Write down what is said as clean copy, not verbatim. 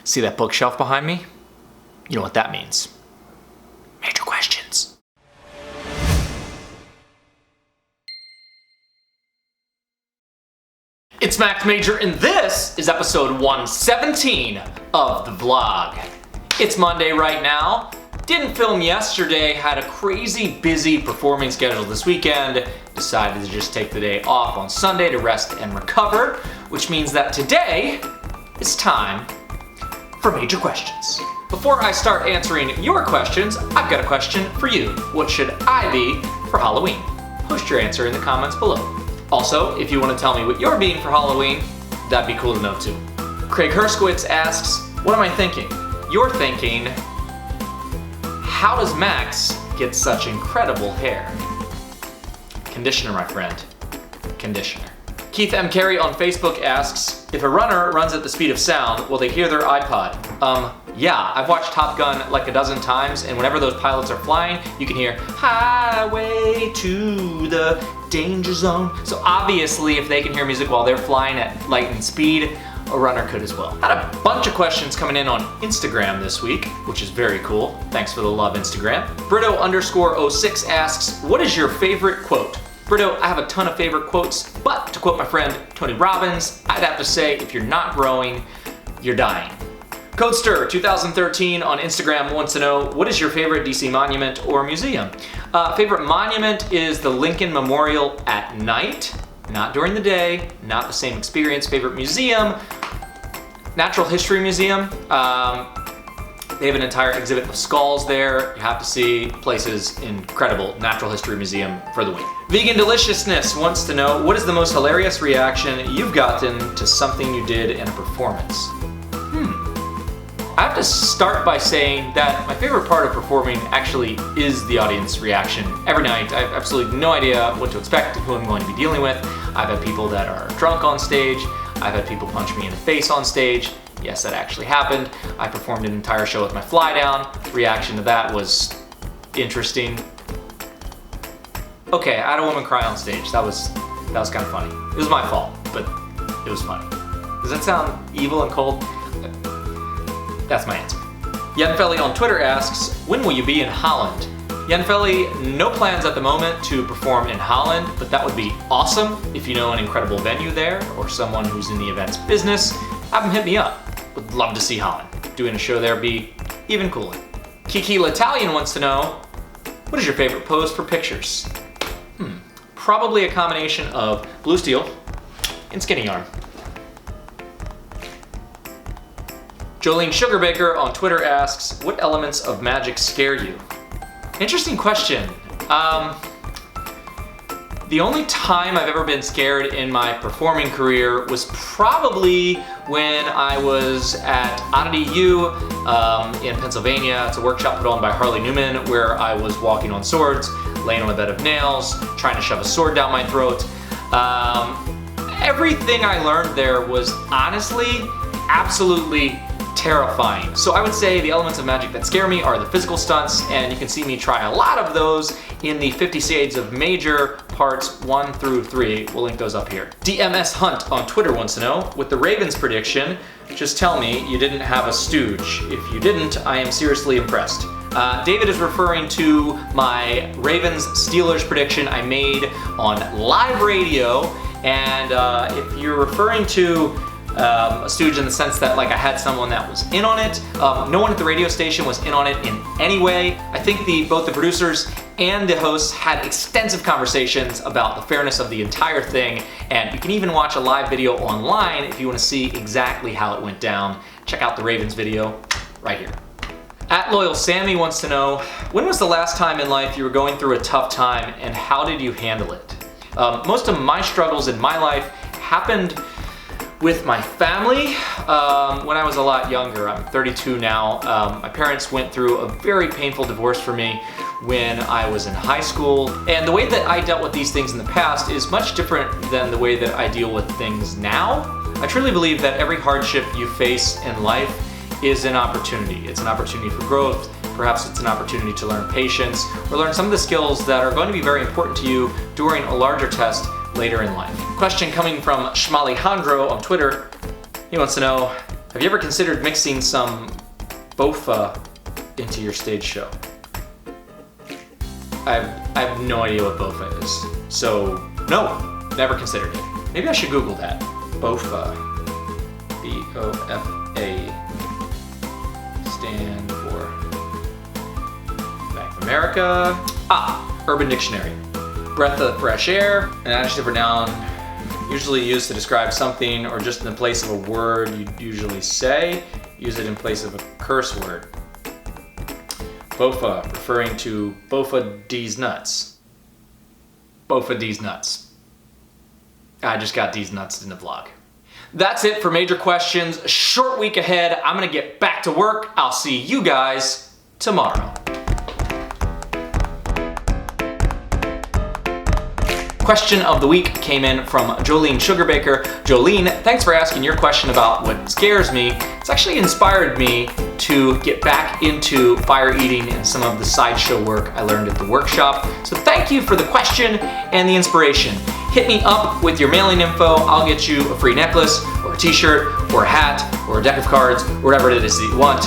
See that bookshelf behind me? You know what that means. Major questions. It's Max Major, and this is episode 117 of the vlog. It's Monday right now. Didn't film yesterday, had a crazy busy performing schedule this weekend. Decided to just take the day off on Sunday to rest and recover, which means that today it's time for major questions. Before I start answering your questions, I've got a question for you. What should I be for Halloween? Post your answer in the comments below. Also, if you want to tell me what you're being for Halloween, that'd be cool to know too. Craig Herskowitz asks, what am I thinking? You're thinking, how does Max get such incredible hair? Conditioner, my friend. Conditioner. Keith M. Carey on Facebook asks, if a runner runs at the speed of sound, will they hear their iPod? Yeah, I've watched Top Gun like a dozen times, and whenever those pilots are flying, you can hear highway to the danger zone. So obviously, if they can hear music while they're flying at lightning speed, a runner could as well. Had a bunch of questions coming in on Instagram this week, which is very cool. Thanks for the love, Instagram. Brito_06 asks, what is your favorite quote? Brito, I have a ton of favorite quotes, but to quote my friend Tony Robbins, I'd have to say, if you're not growing, you're dying. Codester 2013 on Instagram wants to know, what is your favorite DC monument or museum? Favorite monument is the Lincoln Memorial at night, not during the day, not the same experience. Favorite museum, Natural History Museum. They have an entire exhibit of skulls there. You have to see places. Incredible. Natural History Museum for the win. Vegan Deliciousness wants to know, what is the most hilarious reaction you've gotten to something you did in a performance? I have to start by saying that my favorite part of performing actually is the audience reaction. Every night, I have absolutely no idea what to expect, who I'm going to be dealing with. I've had people that are drunk on stage. I've had people punch me in the face on stage. Yes, that actually happened. I performed an entire show with my fly down. The reaction to that was interesting. Okay, I had a woman cry on stage. That was kind of funny. It was my fault, but it was funny. Does that sound evil and cold? That's my answer. Yenfeli on Twitter asks, when will you be in Holland? Yenfeli, no plans at the moment to perform in Holland, but that would be awesome. If you know an incredible venue there or someone who's in the events business, have them hit me up. Would love to see Holland. Doing a show there would be even cooler. Kiki L'Italian wants to know, what is your favorite pose for pictures? Probably a combination of blue steel and skinny yarn. Jolene Sugarbaker on Twitter asks, what elements of magic scare you? Interesting question. The only time I've ever been scared in my performing career was probably when I was at Oddity U in Pennsylvania. It's a workshop put on by Harley Newman where I was walking on swords, laying on a bed of nails, trying to shove a sword down my throat. Everything I learned there was honestly absolutely terrifying. So I would say the elements of magic that scare me are the physical stunts, and you can see me try a lot of those in the 50 Shades of Major parts 1 through 3. We'll link those up here. DMS Hunt on Twitter wants to know, with the Ravens prediction, just tell me you didn't have a stooge. If you didn't, I am seriously impressed. David is referring to my Ravens-Steelers prediction I made on live radio, and if you're referring to a stooge in the sense that like I had someone that was in on it. No one at the radio station was in on it in any way. I think both the producers and the hosts had extensive conversations about the fairness of the entire thing, and you can even watch a live video online if you want to see exactly how it went down. Check out the Ravens video right here. At Loyal Sammy wants to know, when was the last time in life you were going through a tough time and how did you handle it? Most of my struggles in my life happened with my family when I was a lot younger. I'm 32 now. My parents went through a very painful divorce for me when I was in high school. And the way that I dealt with these things in the past is much different than the way that I deal with things now. I truly believe that every hardship you face in life is an opportunity. It's an opportunity for growth. Perhaps it's an opportunity to learn patience or learn some of the skills that are going to be very important to you during a larger test later in life. Question coming from Shmalejandro on Twitter. He wants to know, Have you ever considered mixing some Bopha into your stage show? I have no idea what Bopha is. So, no, never considered it. Maybe I should Google that. Bopha. B-O-F-A. Stand for Bank of America. Urban Dictionary. Breath of fresh air, an adjective or noun usually used to describe something or just in the place of a word you'd usually say. Use it in place of a curse word. Bopha, referring to Bopha D's nuts. Bopha D's nuts. I just got D's nuts in the vlog. That's it for major questions. Short week ahead. I'm gonna get back to work. I'll see you guys tomorrow. Question of the week came in from Jolene Sugarbaker. Jolene, thanks for asking your question about what scares me. It's actually inspired me to get back into fire eating and some of the sideshow work I learned at the workshop. So thank you for the question and the inspiration. Hit me up with your mailing info. I'll get you a free necklace or a t-shirt or a hat or a deck of cards, whatever it is that you want.